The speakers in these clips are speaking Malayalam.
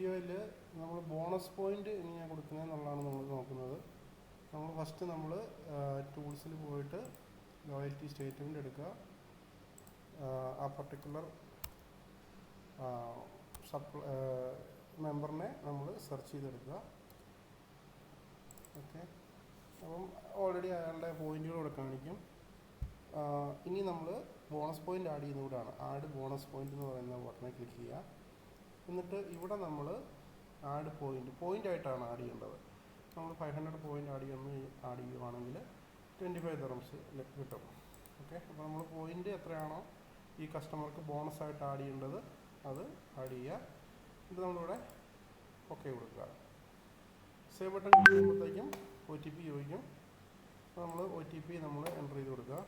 വീഡിയോയിൽ നമ്മൾ ബോണസ് പോയിന്റ് എങ്ങനെയാണ് കൊടുക്കുന്നത് എന്നുള്ളതാണ് നമ്മൾ നോക്കുന്നത്. നമ്മൾ ഫസ്റ്റ് നമ്മൾ ടൂൾസിൽ പോയിട്ട് ലോയൽറ്റി സ്റ്റേറ്റ്മെൻറ്റ് എടുക്കുക. ആ പർട്ടിക്കുലർ മെമ്പറിനെ നമ്മൾ സെർച്ച് ചെയ്തെടുക്കുക. ഓക്കെ, അപ്പം ഓൾറെഡി അയാളുടെ പോയിന്റുകൾ ഇവിടെ കാണിക്കും. ഇനി നമ്മൾ ബോണസ് പോയിന്റ് ആഡ് ചെയ്യുന്നതിലൂടെയാണ് ആഡ് ബോണസ് പോയിന്റ് എന്ന് പറയുന്ന ബട്ടണിൽ ക്ലിക്ക് ചെയ്യുക. എന്നിട്ട് ഇവിടെ നമ്മൾ ആഡ് പോയിന്റ് ആയിട്ടാണ് ആഡ് ചെയ്യേണ്ടത്. നമ്മൾ 500 പോയിന്റ് ആഡ് ചെയ്യുവാണെങ്കിൽ 25 ദിർഹംസ് കിട്ടും. ഓക്കെ, അപ്പോൾ നമ്മൾ പോയിന്റ് എത്രയാണോ ഈ കസ്റ്റമർക്ക് ബോണസ് ആയിട്ട് ആഡ് ചെയ്യേണ്ടത് അത് ആഡ് ചെയ്യുക. ഇത് നമ്മളിവിടെ ഓക്കെ കൊടുക്കുക. സേവ് ബട്ടൺ ക്ലിക്ക് ചെയ്യുമ്പോഴത്തേക്കും OTP ചോദിക്കും. അപ്പോൾ നമ്മൾ OTP നമ്മൾ എൻ്റർ ചെയ്ത് കൊടുക്കുക.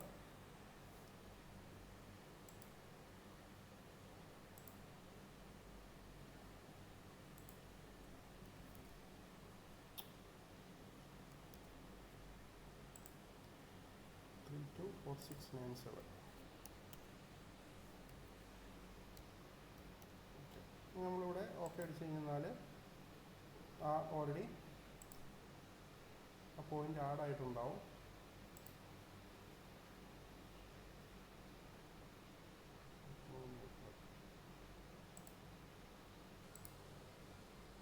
നമ്മളിവിടെ ഓക്കെ അടിച്ച് കഴിഞ്ഞാൽ ഓൾറെഡി ആ പോയിന്റ് ആഡ് ആയിട്ടുണ്ടാവും.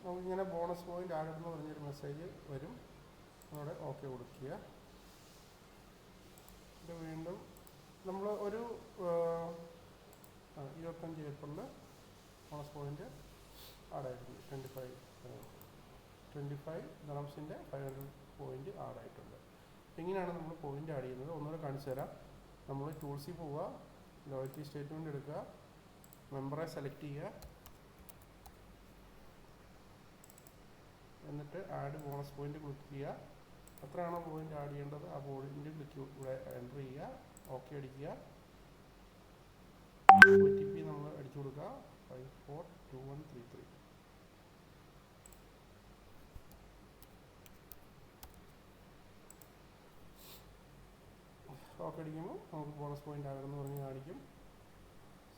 നമുക്കിങ്ങനെ ബോണസ് പോയിന്റ് ആഡ് എന്ന് പറഞ്ഞൊരു മെസ്സേജ് വരും. അവിടെ ഓക്കെ കൊടുക്കുക. ഇത് വീണ്ടും നമ്മൾ ഒരു 25 ഏപ്രിലിൽ ബോണസ് പോയിന്റ് ആഡായിട്ടുണ്ട്. 25 ദിർഹംസിൻ്റെ 500 പോയിന്റ് ആഡായിട്ടുണ്ട്. ഇങ്ങനെയാണ് നമ്മൾ പോയിന്റ് ആഡ് ചെയ്യുന്നത്. ഒന്നുകൂടെ കാണിച്ചു തരാം. നമ്മൾ ടൂൾസിൽ പോവുക, ലോയൽറ്റി സ്റ്റേറ്റ്മെൻറ്റ് എടുക്കുക, മെമ്പറെ സെലക്ട് ചെയ്യുക, എന്നിട്ട് ആഡ് ബോണസ് പോയിന്റ് ക്ലിക്ക് ചെയ്യുക. എത്രയാണോ പോയിന്റ് ആഡ് ചെയ്യേണ്ടത് ആ പോയിന്റ് ക്ലിക്ക് ഇവിടെ എൻ്റർ ചെയ്യുക. ഓക്കെ അടിക്കുക. OTP നമ്മൾ അടിച്ചു കൊടുക്കുക 542133. ഓക്കെ അടിക്കുമ്പോൾ നമുക്ക് ബോണസ് പോയിന്റ് ആകണമെന്ന് പറഞ്ഞ് കാണിക്കും.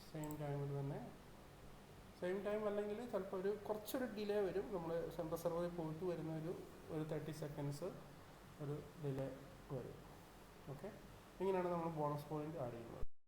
സെയിം ടൈമിൽ തന്നെ അല്ലെങ്കിൽ ചിലപ്പോൾ കുറച്ചൊരു ഡിലേ വരും. നമ്മൾ സെൻട്രൽ സെർവറിൽ പോയിട്ട് വരുന്ന ഒരു 30 സെക്കൻഡ്സ് ഒരു ഡിലേ വരും. ഓക്കെ, ഇങ്ങനെയാണ് നമ്മൾ ബോണസ് പോയിന്റ് ആഡ് ചെയ്യുന്നത്.